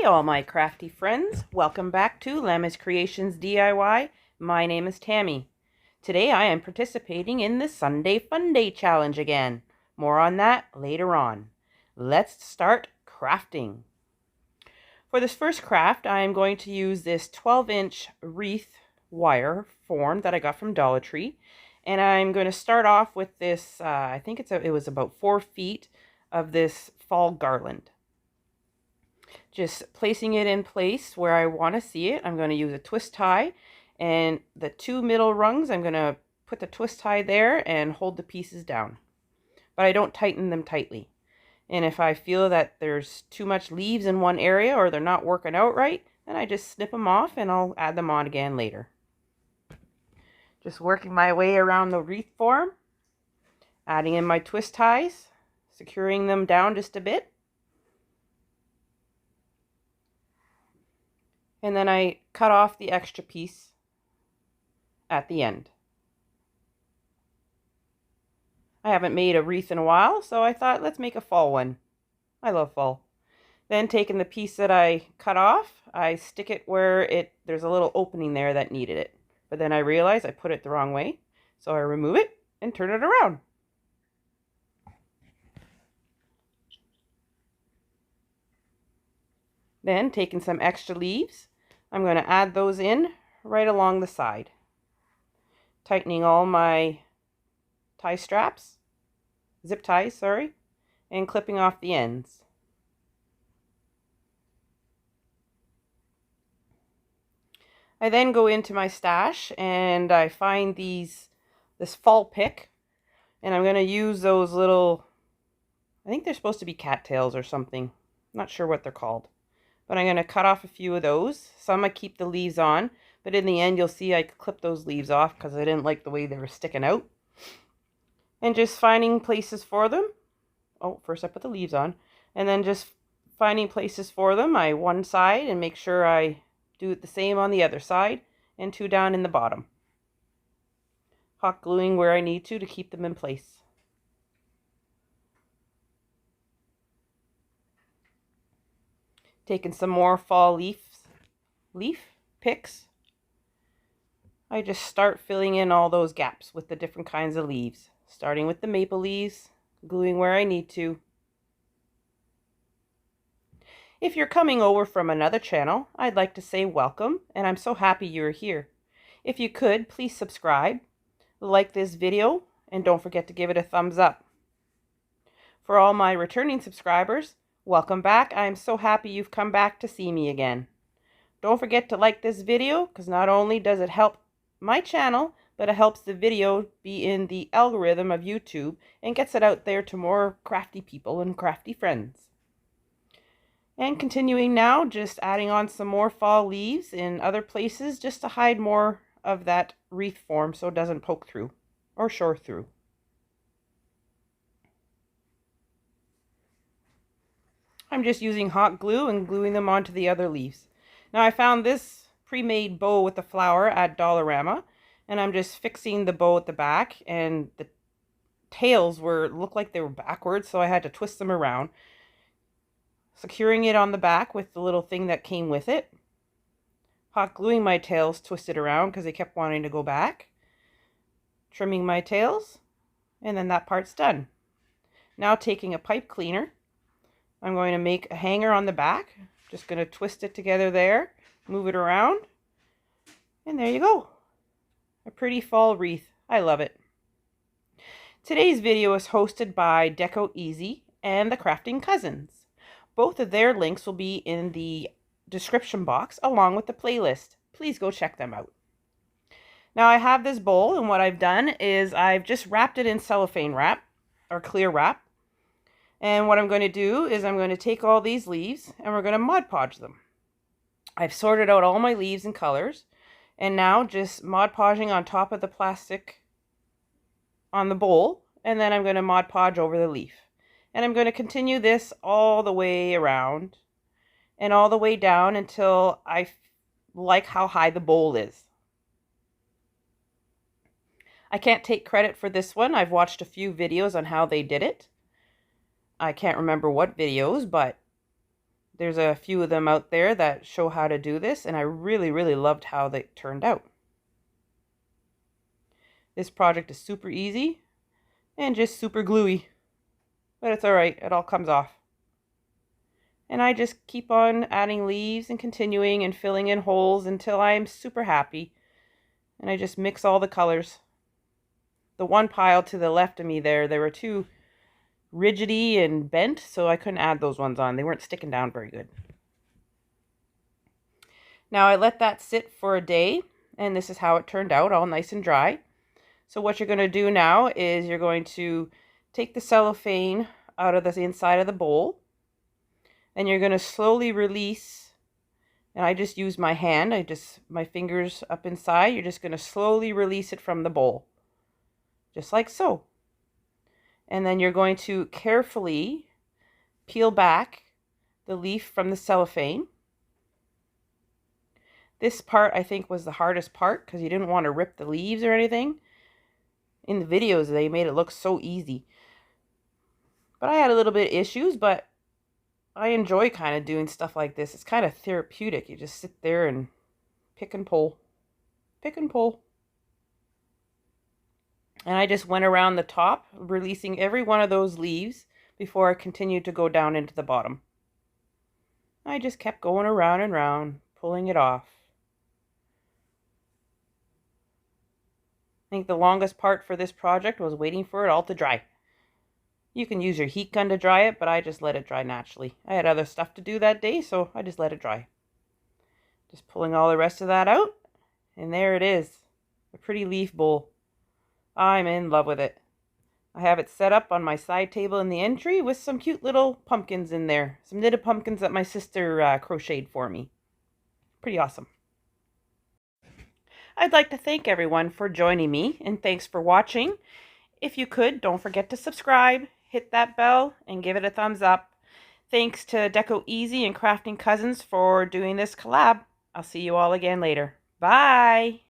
all my crafty friends, welcome back to Lammis Creations DIY. My name is Tammy. Today I am participating in the Sunday Funday challenge again. More on that later on. Let's start crafting. For this first craft, I am going to use this 12-inch wreath wire form that I got from Dollar Tree. And I'm going to start off with this, I think it was about 4 feet of this fall garland. Just placing it in place where I want to see it. I'm going to use a twist tie, and the 2 middle rungs, I'm going to put the twist tie there and hold the pieces down. But I don't tighten them tightly. And if I feel that there's too much leaves in one area or they're not working out right, then I just snip them off and I'll add them on again later. Just working my way around the wreath form, adding in my twist ties, securing them down just a bit. And then I cut off the extra piece at the end. I haven't made a wreath in a while, so I thought let's make a fall one. I love fall. Then taking the piece that I cut off, I stick it where there's a little opening there that needed it. But then I realized I put it the wrong way, so I remove it and turn it around. Then taking some extra leaves, I'm going to add those in right along the side. Tightening all my tie straps, zip ties, sorry, and clipping off the ends. I then go into my stash and I find this fall pick, and I'm going to use those little, I think they're supposed to be cattails or something. I'm not sure what they're called. But I'm going to cut off a few of those. Some I keep the leaves on, but in the end you'll see I clip those leaves off because I didn't like the way they were sticking out. And just finding places for them. Oh, first I put the leaves on. And then just finding places for them. I one side and make sure I do it the same on the other side, and 2 down in the bottom. Hot gluing where I need to keep them in place. Taking some more fall leaf picks. I just start filling in all those gaps with the different kinds of leaves. Starting with the maple leaves, gluing where I need to. If you're coming over from another channel, I'd like to say welcome, and I'm so happy you're here. If you could, please subscribe, like this video, and don't forget to give it a thumbs up. For all my returning subscribers, welcome back. I'm so happy you've come back to see me again. Don't forget to like this video, because not only does it help my channel, but it helps the video be in the algorithm of YouTube and gets it out there to more crafty people and crafty friends. And continuing now, just adding on some more fall leaves in other places just to hide more of that wreath form so it doesn't poke through or shore through. I'm just using hot glue and gluing them onto the other leaves. Now I found this pre-made bow with the flower at Dollarama, and I'm just fixing the bow at the back, and the tails looked like they were backwards, so I had to twist them around. Securing it on the back with the little thing that came with it. Hot gluing my tails twisted around because they kept wanting to go back. Trimming my tails, and then that part's done. Now taking a pipe cleaner, I'm going to make a hanger on the back. Just going to twist it together there, move it around, and there you go. A pretty fall wreath. I love it. Today's video is hosted by Deco Easy and the Crafting Cousins. Both of their links will be in the description box along with the playlist. Please go check them out. Now I have this bowl, and what I've done is I've just wrapped it in cellophane wrap or clear wrap. And what I'm going to do is I'm going to take all these leaves and we're going to Mod Podge them. I've sorted out all my leaves and colors, and now just Mod Podging on top of the plastic on the bowl, and then I'm going to Mod Podge over the leaf. And I'm going to continue this all the way around and all the way down until I like how high the bowl is. I can't take credit for this one. I've watched a few videos on how they did it. I can't remember what videos, but There's a few of them out there that show how to do this, and I really, really loved how they turned out. This project is super easy and just super gluey, but it's alright, it all comes off. And I just keep on adding leaves and continuing and filling in holes until I'm super happy. And I just mix all the colors. The one pile to the left of me there were too rigidy and bent, so I couldn't add those ones on. They weren't sticking down very good. Now I let that sit for a day, and this is how it turned out, all nice and dry. So what you're going to do now is you're going to take the cellophane out of the inside of the bowl, and you're going to slowly release, and I just use my hand, my fingers up inside, you're just going to slowly release it from the bowl, just like so. And then you're going to carefully peel back the leaf from the cellophane. This part I think was the hardest part because you didn't want to rip the leaves or anything. In the videos they made it look so easy. But I had a little bit of issues, but I enjoy kind of doing stuff like this. It's kind of therapeutic. You just sit there and pick and pull. Pick and pull. And I just went around the top, releasing every one of those leaves before I continued to go down into the bottom. I just kept going around and around, pulling it off. I think the longest part for this project was waiting for it all to dry. You can use your heat gun to dry it, but I just let it dry naturally. I had other stuff to do that day, so I just let it dry. Just pulling all the rest of that out, and there it is, a pretty leaf bowl. I'm in love with it. I have it set up on my side table in the entry with some cute little pumpkins in there. Some knitted pumpkins that my sister crocheted for me. Pretty awesome. I'd like to thank everyone for joining me, and thanks for watching. If you could, don't forget to subscribe, hit that bell, and give it a thumbs up. Thanks to Deco Easy and Crafting Cousins for doing this collab. I'll see you all again later. Bye!